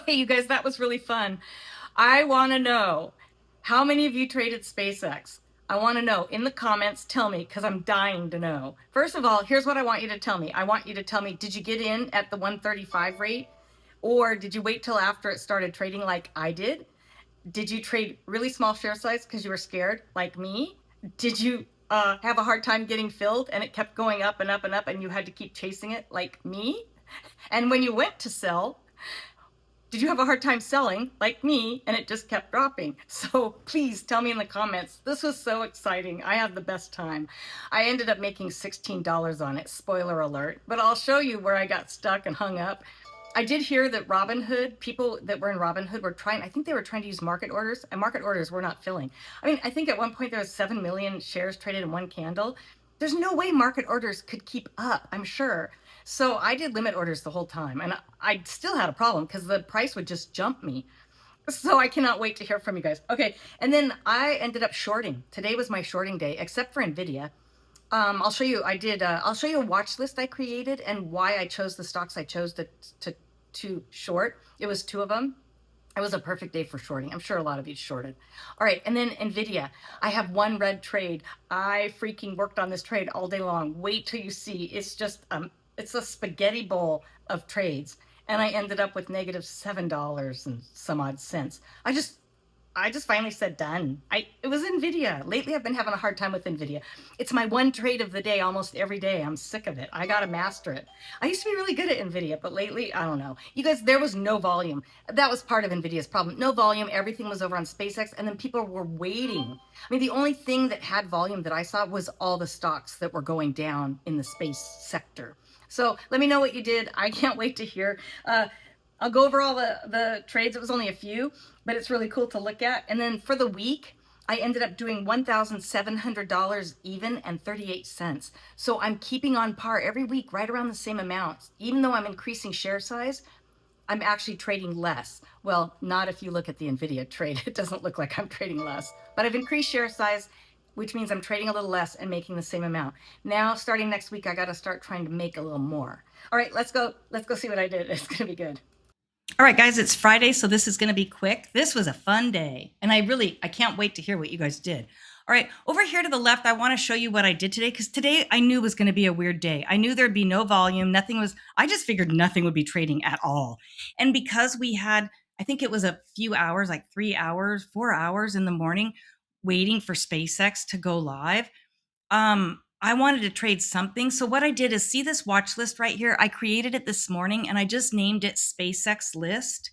Okay, you guys, that was really fun. I want to know how many of you traded SpaceX? I want to know in the comments. Tell me, because I'm dying to know. First of all, here's what I want you to tell me. I want you to tell me, did you get in at the 135 rate? Or did you wait till after it started trading like I did? Did you trade really small share size because you were scared like me? Did you have a hard time getting filled and it kept going up and up and up and you had to keep chasing it like me? And when you went to sell, did you have a hard time selling like me and it just kept dropping? So please tell me in the comments. This was so exciting. I had the best time. I ended up making $16 on it, spoiler alert, but I'll show you where I got stuck and hung up. I did hear that Robinhood, people that were in Robinhood were trying, I think they were trying to use market orders, and market orders were not filling. I mean, I think at one point there was 7 million shares traded in one candle. There's no way market orders could keep up, I'm sure. So I did limit orders the whole time, and I still had a problem because the price would just jump me. So I cannot wait to hear from you guys. Okay, and then I ended up shorting. Today was my shorting day, except for NVIDIA. I'll show you. I'll show you a watch list I created and why I chose the stocks I chose to short. It was 2 of them. It was a perfect day for shorting. I'm sure a lot of you shorted. All right, and then NVIDIA. I have one red trade. I freaking worked on this trade all day long. Wait till you see. It's just it's a spaghetti bowl of trades, and I ended up with negative $7 and some odd cents. I just finally said done. It was NVIDIA. Lately, I've been having a hard time with NVIDIA. It's my one trade of the day almost every day. I'm sick of it. I got to master it. I used to be really good at NVIDIA, but lately, I don't know. You guys, there was no volume. That was part of NVIDIA's problem. No volume. Everything was over on SpaceX, and then people were waiting. I mean, the only thing that had volume that I saw was all the stocks that were going down in the space sector. So let me know what you did. I can't wait to hear. I'll go over all the trades. It was only a few, but it's really cool to look at. And then for the week, I ended up doing $1,700 even and 38 cents. So I'm keeping on par every week, right around the same amount. Even though I'm increasing share size, I'm actually trading less. Well, not if you look at the NVIDIA trade. It doesn't look like I'm trading less, but I've increased share size, which means I'm trading a little less and making the same amount. Now, starting next week, I got to start trying to make a little more. All right, let's go see what I did. It's going to be good. All right, guys, it's Friday, so this is going to be quick. This was a fun day, and I can't wait to hear what you guys did. All right, over here to the left, I want to show you what I did today, because today I knew was going to be a weird day. I knew there'd be no volume. I just figured nothing would be trading at all. And because we had, I think it was a few hours, like 3 hours, 4 hours in the morning, waiting for SpaceX to go live, I wanted to trade something. So what I did is see this watch list right here. I created it this morning and I just named it SpaceX list.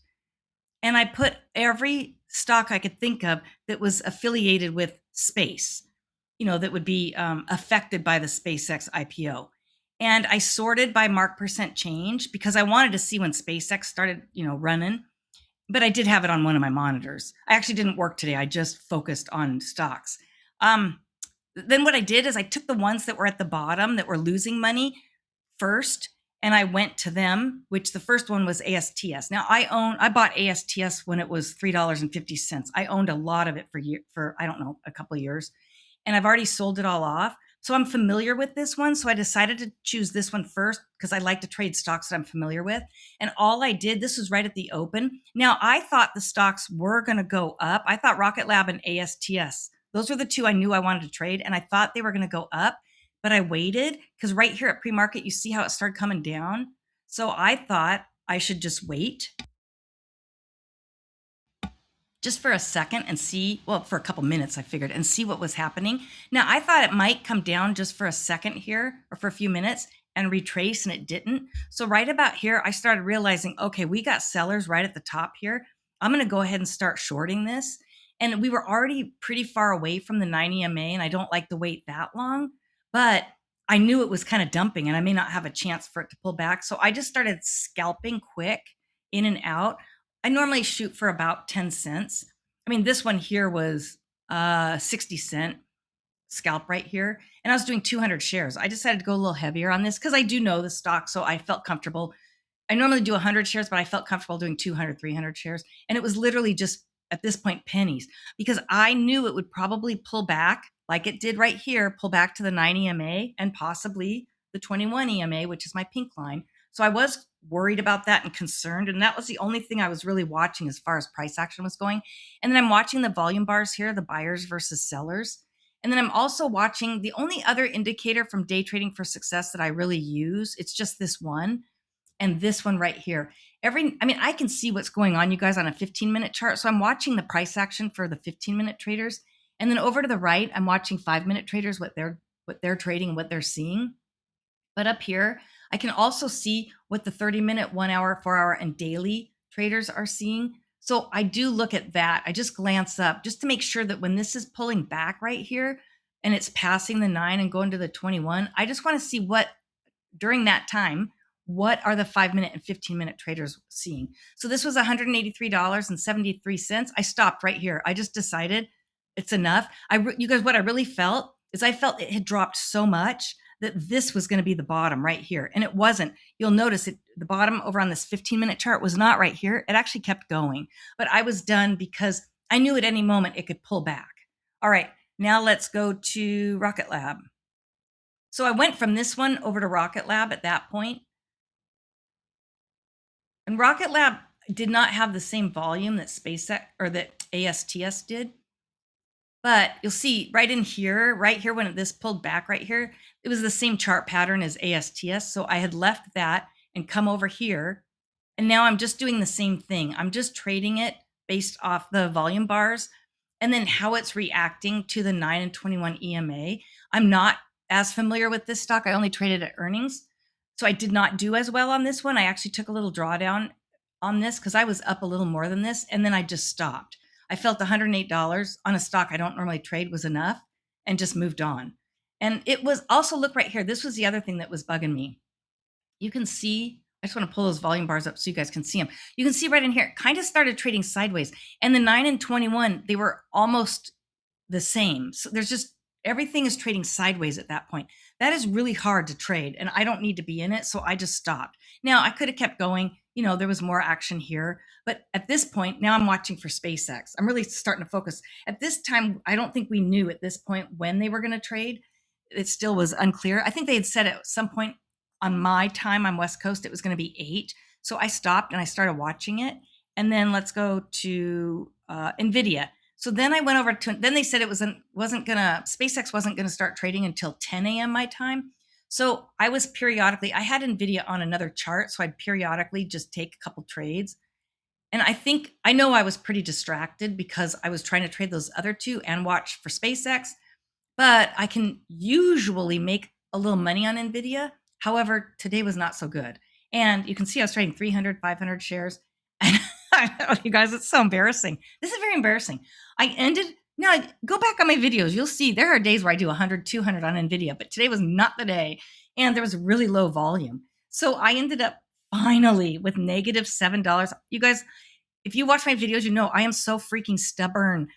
And I put every stock I could think of that was affiliated with space, that would be affected by the SpaceX IPO. And I sorted by mark percent change because I wanted to see when SpaceX started, running. But I did have it on one of my monitors. I actually didn't work today. I just focused on stocks. Then what I did is I took the ones that were at the bottom that were losing money first, and I went to them, which the first one was ASTS. Now I bought ASTS when it was $3.50. I owned a lot of it for I don't know, a couple of years, and I've already sold it all off. So I'm familiar with this one. So I decided to choose this one first because I like to trade stocks that I'm familiar with. And all I did, this was right at the open. Now I thought the stocks were going to go up. I thought Rocket Lab and ASTS, those were the 2 I knew I wanted to trade, and I thought they were going to go up, but I waited because right here at pre-market, you see how it started coming down. So I thought I should just wait just for a second and see, well, for a couple minutes, I figured, and see what was happening. Now, I thought it might come down just for a second here or for a few minutes and retrace, and it didn't. So right about here, I started realizing, okay, we got sellers right at the top here. I'm going to go ahead and start shorting this. And we were already pretty far away from the 9 EMA, and I don't like to wait that long, but I knew it was kind of dumping and I may not have a chance for it to pull back. So I just started scalping quick in and out. I normally shoot for about 10 cents. I mean, this one here was 60 cent scalp right here. And I was doing 200 shares. I decided to go a little heavier on this because I do know the stock. So I felt comfortable. I normally do 100 shares, but I felt comfortable doing 200, 300 shares. And it was literally just at this point pennies, because I knew it would probably pull back like it did right here, pull back to the 9 EMA and possibly the 21 EMA, which is my pink line. So I was worried about that and concerned. And that was the only thing I was really watching as far as price action was going. And then I'm watching the volume bars here, the buyers versus sellers. And then I'm also watching the only other indicator from day trading for success that I really use. It's just this one and this one right here. I can see what's going on, you guys, on a 15-minute chart. So I'm watching the price action for the 15-minute traders. And then over to the right, I'm watching 5-minute traders, what they're trading and what they're seeing. But up here, I can also see what the 30-minute, 1 hour, 4 hour, and daily traders are seeing. So I do look at that. I just glance up just to make sure that when this is pulling back right here and it's passing the 9 and going to the 21, I just want to see what during that time, what are the 5-minute and 15-minute traders seeing? So this was $183.73. I stopped right here. I just decided it's enough. You guys, what I really felt is I felt it had dropped so much that this was going to be the bottom right here. And it wasn't. You'll notice it, the bottom over on this 15-minute chart was not right here. It actually kept going. But I was done because I knew at any moment it could pull back. All right, now let's go to Rocket Lab. So I went from this one over to Rocket Lab at that point. And Rocket Lab did not have the same volume that SpaceX or that ASTS did. But you'll see right here when this pulled back right here, it was the same chart pattern as ASTS. So I had left that and come over here. And now I'm just doing the same thing. I'm just trading it based off the volume bars and then how it's reacting to the 9 and 21 EMA. I'm not as familiar with this stock. I only traded at earnings. So I did not do as well on this one. I actually took a little drawdown on this because I was up a little more than this. And then I just stopped. I felt $108 on a stock I don't normally trade was enough and just moved on. And it was also, look right here. This was the other thing that was bugging me. You can see, I just want to pull those volume bars up so you guys can see them. You can see right in here, it kind of started trading sideways. And the 9 and 21, they were almost the same. So there's just, everything is trading sideways at that point. That is really hard to trade and I don't need to be in it. So I just stopped. Now I could have kept going. There was more action here, but at this point, now I'm watching for SpaceX. I'm really starting to focus. At this time, I don't think we knew at this point when they were going to trade. It still was unclear. I think they had said at some point on my time on West Coast, it was going to be 8. So I stopped and I started watching it. And then let's go to NVDA. So then I went over to, then they said SpaceX wasn't going to start trading until 10 a.m. my time. So I had NVIDIA on another chart. So I'd periodically just take a couple trades. And I know I was pretty distracted because I was trying to trade those other two and watch for SpaceX, but I can usually make a little money on NVIDIA. However, today was not so good. And you can see I was trading 300, 500 shares. And I know, you guys, it's so embarrassing. This is very embarrassing. Now go back on my videos. You'll see there are days where I do 100, 200 on NVIDIA, but today was not the day. And there was really low volume. So I ended up finally with negative $7. You guys, if you watch my videos, you know I am so freaking stubborn.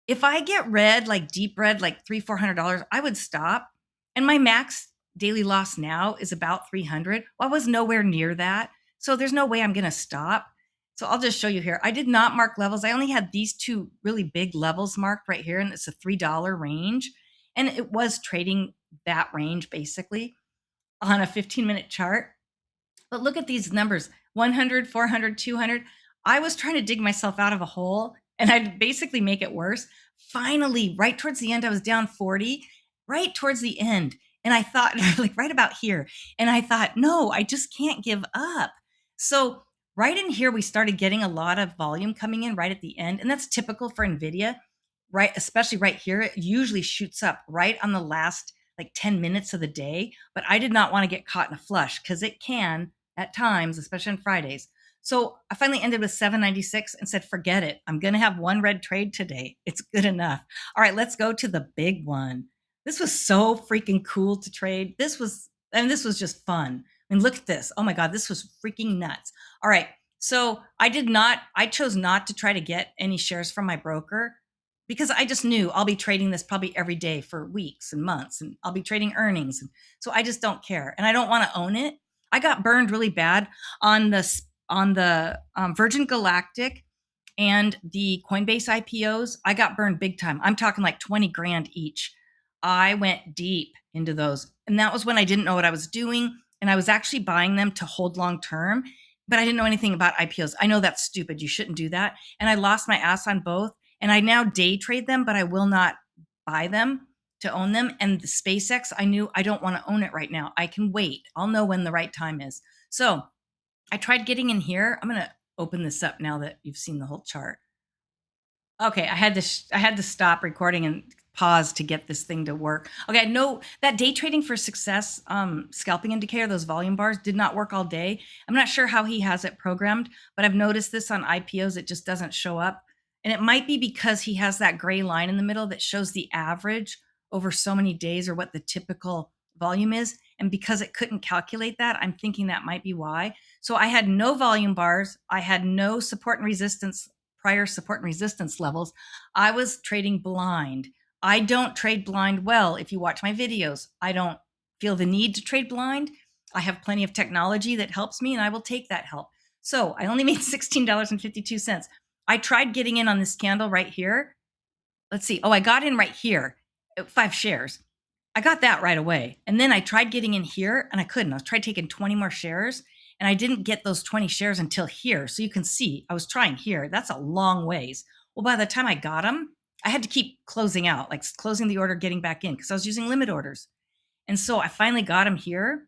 If I get red, like deep red, like $300, $400, I would stop. And my max daily loss now is about 300. Well, I was nowhere near that. So there's no way I'm going to stop. So I'll just show you here. I did not mark levels. I only had these two really big levels marked right here, and it's a $3 range. And it was trading that range basically on a 15-minute chart. But look at these numbers, 100, 400, 200. I was trying to dig myself out of a hole, and I'd basically make it worse. Finally, right towards the end, I was down 40, right towards the end. And I thought, like right about here. And I thought, no, I just can't give up. So right in here, we started getting a lot of volume coming in right at the end. And that's typical for NVIDIA, right? Especially right here, it usually shoots up right on the last like 10 minutes of the day. But I did not want to get caught in a flush because it can at times, especially on Fridays. So I finally ended with 796 and said, forget it. I'm going to have one red trade today. It's good enough. All right, let's go to the big one. This was so freaking cool to trade. This was just fun. I mean, look at this. Oh my God, this was freaking nuts. All right. So I chose not to try to get any shares from my broker because I just knew I'll be trading this probably every day for weeks and months, and I'll be trading earnings. And so I just don't care. And I don't want to own it. I got burned really bad on the Virgin Galactic and the Coinbase IPOs. I got burned big time. I'm talking like 20 grand each. I went deep into those. And that was when I didn't know what I was doing. and I was actually buying them to hold long term, but I didn't know anything about IPOs. I know that's stupid. You shouldn't do that. And I lost my ass on both. And I now day trade them, but I will not buy them to own them. And the SpaceX, I knew I don't want to own it right now. I can wait. I'll know when the right time is. So I tried getting in here. I'm going to open this up now that you've seen the whole chart. Okay, I had to stop recording and pause to get this thing to work. Okay, I know that day trading for success scalping indicator, those volume bars, did not work all day. I'm not sure how he has it programmed, but I've noticed this on IPOs, it just doesn't show up. And it might be because he has that gray line in the middle that shows the average over so many days or what the typical volume is. And because it couldn't calculate that, I'm thinking that might be why. So I had no volume bars. I had no support and resistance, prior support and resistance levels. I was trading blind. I don't trade blind well. If you watch my videos, I don't feel the need to trade blind. I have plenty of technology that helps me, and I will take that help. So I only made $16.52. I tried getting in on this candle right here. Let's see. Oh, I got in right here, 5 shares. I got that right away. And then I tried getting in here and I couldn't. I tried taking 20 more shares and I didn't get those 20 shares until here. So you can see I was trying here. That's a long ways. Well, by the time I got them, I had to keep closing out, like closing the order, getting back in because I was using limit orders. And so I finally got them here.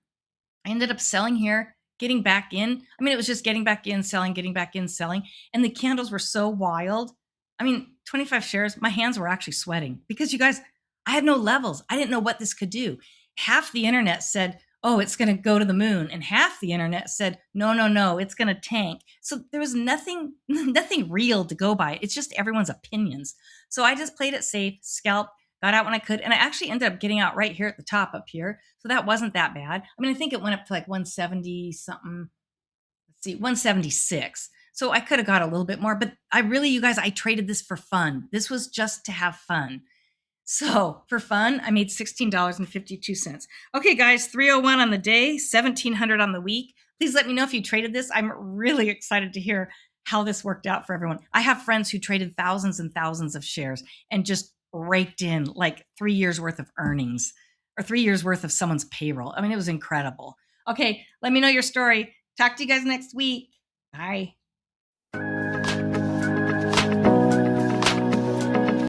I ended up selling here, getting back in. I mean, it was just getting back in, selling, getting back in, selling. And the candles were so wild. I mean, 25 shares, my hands were actually sweating because you guys, I had no levels. I didn't know what this could do. Half the internet said, oh, it's going to go to the moon. And half the internet said, no, no, no, it's going to tank. So there was nothing real to go by. It's just everyone's opinions. So I just played it safe, scalped, got out when I could. And I actually ended up getting out right here at the top up here. So that wasn't that bad. I mean, I think it went up to like 170 something. Let's see, 176. So I could have got a little bit more, but I really, you guys, I traded this for fun. This was just to have fun. So for fun, I made $16.52. Okay, guys, 301 on the day, 1700 on the week. Please let me know if you traded this. I'm really excited to hear how this worked out for everyone. I have friends who traded thousands and thousands of shares and just raked in like 3 years worth of earnings or 3 years worth of someone's payroll. I mean, it was incredible. Okay, let me know your story. Talk to you guys next week. Bye.